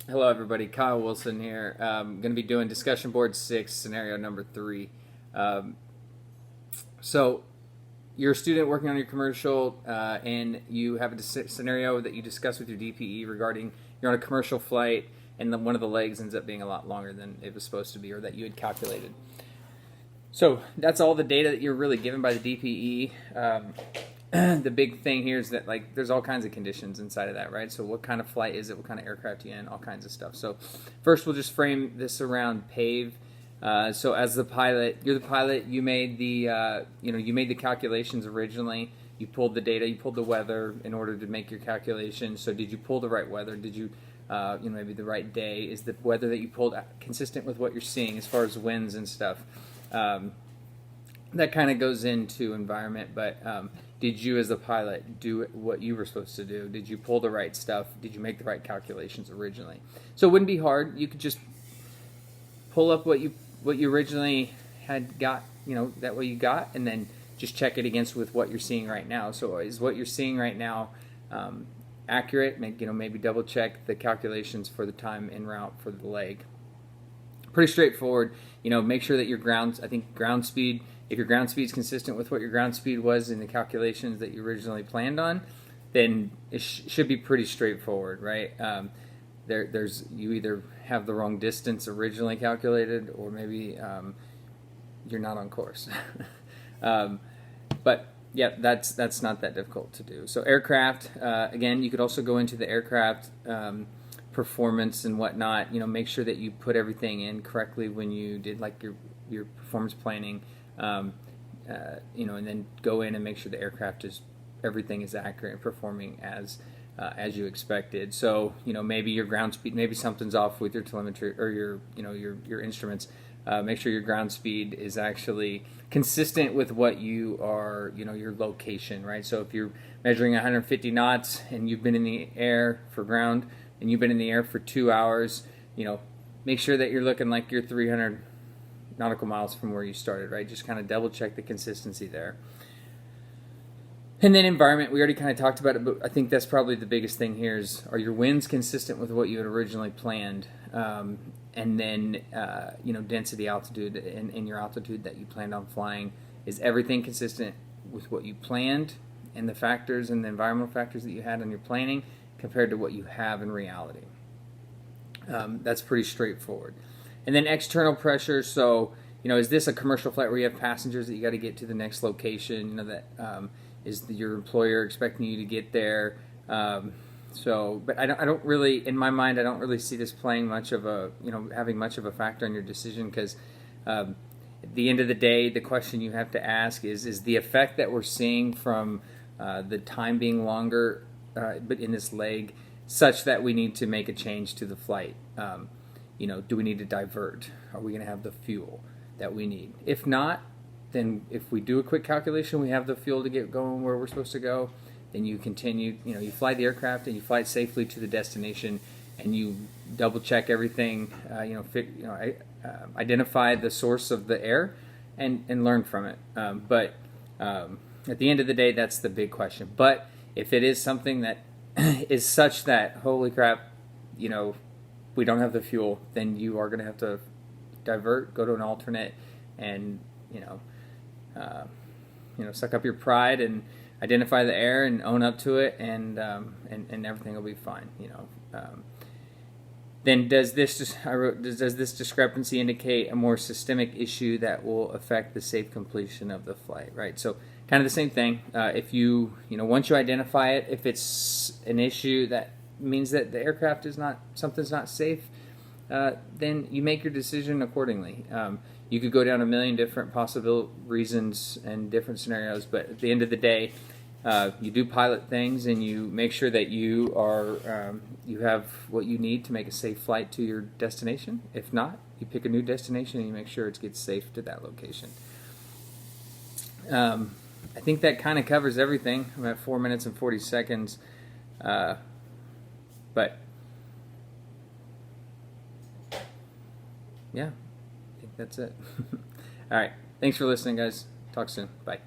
Hello, everybody. Kyle Wilson here. Going to be doing discussion board 6, scenario number 3. Um, so, you're a student working on your commercial, and you have a scenario that you discuss with your DPE regarding you're on a commercial flight, and one of the legs ends up being a lot longer than it was supposed to be, or that you had calculated. So that's all the data that you're really given by the DPE. The big thing here is that there's all kinds of conditions inside of that, right? So what kind of flight is it? What kind of aircraft are you in? All kinds of stuff. So first we'll just frame this around PAVE. So as the pilot, you're the pilot. You made the you made the calculations originally. You pulled the data. You pulled the weather in order to make your calculations. So did you pull the right weather? Did you maybe the right day? Is the weather that you pulled consistent with what you're seeing as far as winds and stuff? That kind of goes into environment, but did you as the pilot do what you were supposed to do? Did you pull the right stuff? Did you make the right calculations originally? So it wouldn't be hard. You could just pull up what you originally had got, that way you got, and then just check it against with what you're seeing right now. So is what you're seeing right now accurate? Maybe double check the calculations for the time en route for the leg. Pretty straightforward. Make sure that your ground speed, if your ground speed is consistent with what your ground speed was in the calculations that you originally planned on, then it should be pretty straightforward, right? You either have the wrong distance originally calculated, or maybe you're not on course. But yeah, that's not that difficult to do. So aircraft, again, you could also go into the aircraft performance and whatnot. Make sure that you put everything in correctly when you did your performance planning. And then go in and make sure the aircraft everything is accurate and performing as you expected. So maybe your ground speed, maybe something's off with your telemetry or your instruments. Make sure your ground speed is actually consistent with what you are, your location, right? So if you're measuring 150 knots and you've been in the air for ground and you've been in the air for 2 hours, make sure that you're looking like you're 300 nautical miles from where you started, right? Just kind of double check the consistency there. And then environment, we already kind of talked about it, but I think that's probably the biggest thing here is, are your winds consistent with what you had originally planned? And then, density, altitude, and your altitude that you planned on flying. Is everything consistent with what you planned and the factors and the environmental factors that you had on your planning compared to what you have in reality? That's pretty straightforward. And then external pressure. So, is this a commercial flight where you have passengers that you got to get to the next location? Is your employer expecting you to get there? But I don't really, in my mind, I don't really see this playing much of a, having much of a factor in your decision, because at the end of the day, the question you have to ask is the effect that we're seeing from the time being longer, but in this leg, such that we need to make a change to the flight. Do we need to divert? Are we going to have the fuel that we need? If not, then if we do a quick calculation, we have the fuel to get going where we're supposed to go, then you continue, you fly the aircraft and you fly it safely to the destination, and you double check everything, identify the source of the air and learn from it. But at the end of the day, that's the big question. But if it is something that is such that, holy crap, we don't have the fuel, then you are going to have to divert, go to an alternate, and suck up your pride and identify the error and own up to it, and everything will be fine. Then does this discrepancy indicate a more systemic issue that will affect the safe completion of the flight? Right. So kind of the same thing. If once you identify it, if it's an issue that means that the aircraft something's not safe, then you make your decision accordingly. You could go down a million different possible reasons and different scenarios, but at the end of the day, you do pilot things, and you make sure that you are you have what you need to make a safe flight to your destination. If not, you pick a new destination and you make sure it gets safe to that location. I think that kind of covers everything. I'm at 4 minutes and 40 seconds. But yeah, I think that's it. All right. Thanks for listening, guys. Talk soon. Bye.